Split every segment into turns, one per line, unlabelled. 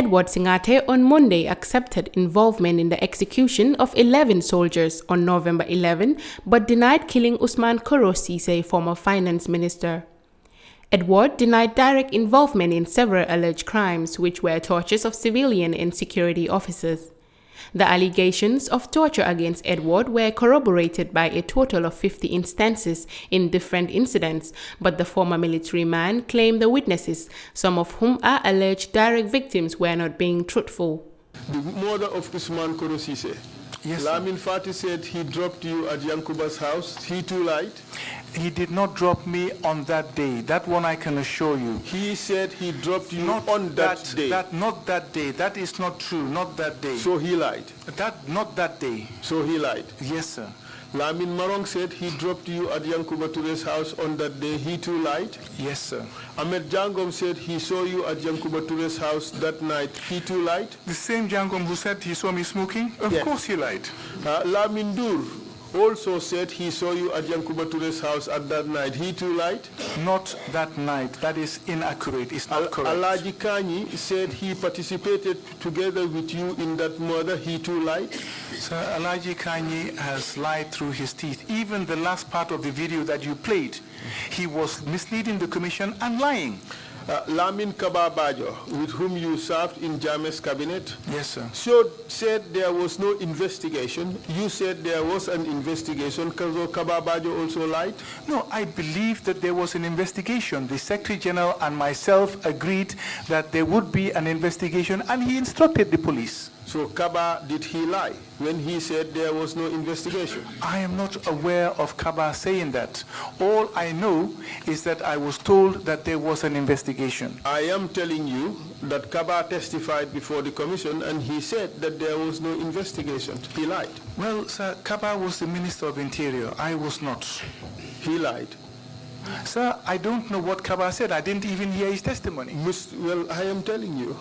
Edward Singhate on Monday accepted involvement in the execution of 11 soldiers on November 11, but denied killing Usman Koro Ceesay, former finance minister. Edward denied direct involvement in several alleged crimes, which were tortures of civilian and security officers. The allegations of torture against Edward were corroborated by a total of 50 instances in different incidents, but the former military man claimed the witnesses, some of whom are alleged direct victims, were not being truthful.
The murder of Usman Koro Ceesay.
Yes.
Lamin Fatou said he dropped you at Yankuba's house. He too lied?
He did not drop me on that day. That one I can assure you.
He said he dropped you
Not
on that day.
Not that day. That is not true. Not that day.
So he lied?
Not that day.
So he lied?
Yes, sir.
Lamin Marong said he dropped you at Yankuba Toure's house on that day. He too lied?
Yes, sir.
Ahmed Jangom said he saw you at Yankuba Toure's house that night. He too lied?
The same Jangom who said he saw me smoking? Of
Yes.
course he lied.
Lamin Dur also said he saw you at Yankuba Toure's house at that night. He too lied?
Not that night. That is inaccurate. It's not correct.
Alaji Kanyi said he participated together with you in that murder. He too lied?
Sir, Alaji Kanyi has lied through his teeth. Even the last part of the video that you played, he was misleading the commission and lying.
Lamin Kababajo, with whom you served in Jame's cabinet,
Yes, sir.
said there was no investigation. You said there was an investigation. Kababajo also lied?
No, I believe that there was an investigation. The Secretary General and myself agreed that there would be an investigation, and he instructed the police.
So Kaba, did he lie when he said there was no investigation?
I am not aware of Kaba saying that. All I know is that I was told that there was an investigation.
I am telling you that Kaba testified before the commission and he said that there was no investigation. He lied.
Well, sir, Kaba was the Minister of Interior. I was not.
He lied.
Sir, I don't know what Kaba said. I didn't even hear his testimony.
Well, I am telling you.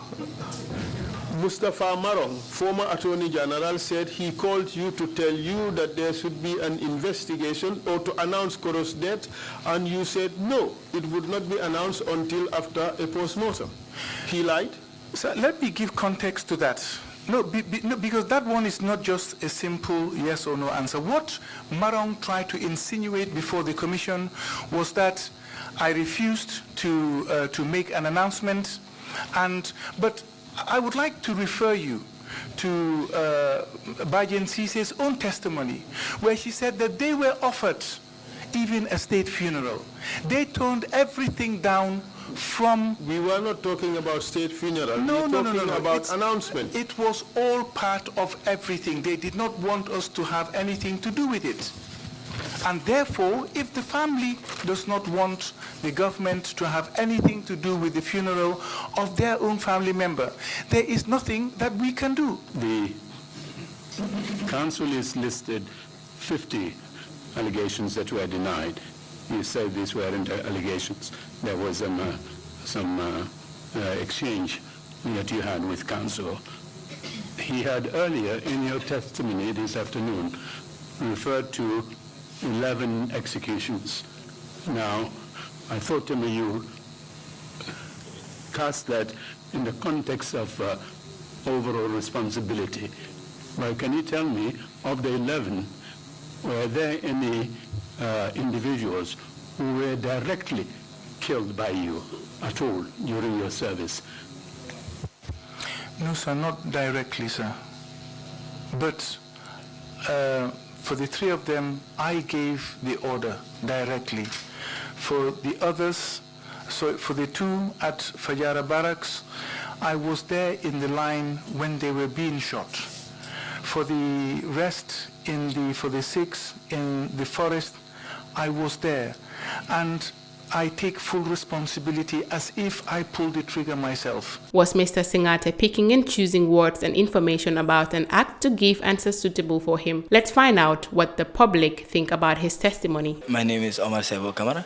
Mustafa Marong, former Attorney General, said he called you to tell you that there should be an investigation or to announce Koro's death, and you said no, it would not be announced until after a post-mortem. He lied?
Sir, let me give context to that. No, because that one is not just a simple yes or no answer. What Marong tried to insinuate before the commission was that I refused to make an announcement, but I would like to refer you to Bajen Ceesay's own testimony, where she said that they were offered even a state funeral. They turned everything down from...
We were not talking about state funeral.
No,
we were
no,
talking
no.
about announcement.
It was all part of everything. They did not want us to have anything to do with it. And therefore, if the family does not want the government to have anything to do with the funeral of their own family member, there is nothing that we can do.
The council is listed 50 allegations that were denied. You said these weren't allegations. There was some exchange that you had with council. He had earlier in your testimony this afternoon referred to 11 executions. Now, I thought to me you cast that in the context of overall responsibility. Well, can you tell me, of the 11, were there any individuals who were directly killed by you at all during your service?
No, sir, not directly, sir. But for the 3 of them, I gave the order directly. For the others, so for the 2 at Fajara Barracks, I was there in the line when they were being shot. For the rest, for the 6 in the forest, I was there. And I take full responsibility as if I pulled the trigger myself.
Was Mr. Singhate picking and choosing words and information about an act to give answers suitable for him? Let's find out what the public think about his testimony.
My name is Omar Sebo Kamara.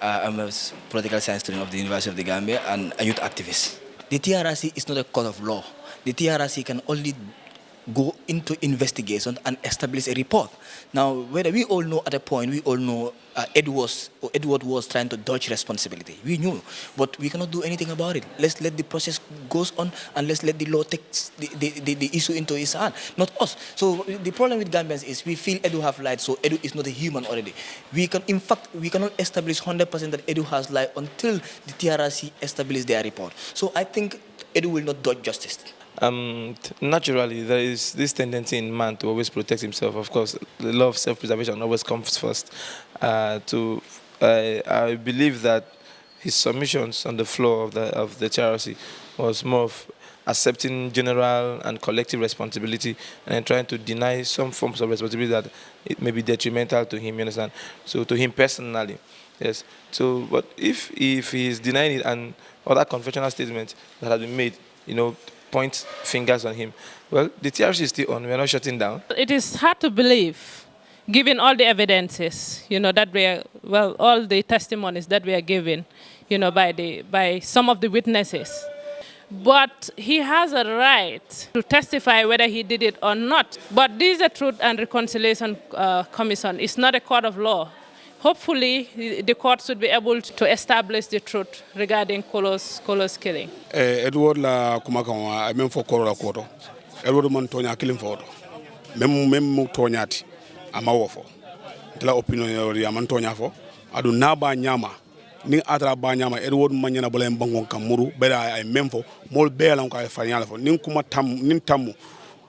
I'm a political science student of the University of the Gambia and a youth activist. The TRRC is not a court of law. The TRRC can only go into investigation and establish a report. Now, whether we all know at a point, we all know Edward was trying to dodge responsibility. We knew, but we cannot do anything about it. Let's let the process goes on, and let's let the law take the issue into its hand, not us. So the problem with Gambians is we feel Edu have lied, so Edu is not a human already. In fact, we cannot establish 100% that Edu has lied until the TRRC establish their report. So I think Edu will not dodge justice.
Naturally, there is this tendency in man to always protect himself. Of course, the law of self-preservation always comes first. I believe that his submissions on the floor of the TRRC was more of accepting general and collective responsibility and trying to deny some forms of responsibility that it may be detrimental to him, you understand? So to him personally, yes. So, but if he is denying it and other confessional statements that have been made, point fingers on him, well, the TRC is still on. We're not shutting down.
It is hard to believe, given all the evidences, that all the testimonies that we are given, by some of the witnesses. But he has a right to testify whether he did it or not. But this is a Truth and Reconciliation Commission. It's not a court of law. Hopefully, the court should be able to establish the truth regarding Kolo's killing.
Edward la kumakanga même fo koro la koto. Edward man tonya killing for. Même tonyati amawofo. La opinion yori man tonya fo. Adu naba nyama. Ni atra ba nyama Edward manyana bolen bangon kamuru beda ay même fo mol belan ko ay fanyala fo nin kuma nin tamu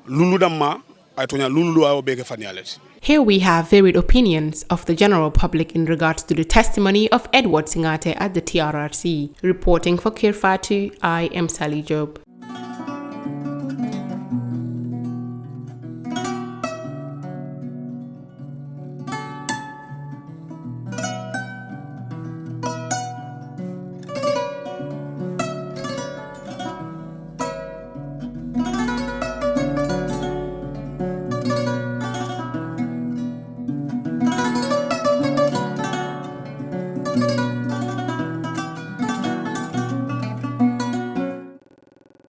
lulu damma ay tonya lulu ayo beke fanyales.
Here we have varied opinions of the general public in regards to the testimony of Edward Singhate at the TRRC. Reporting for Kerr, Fatou, I am Sally Job.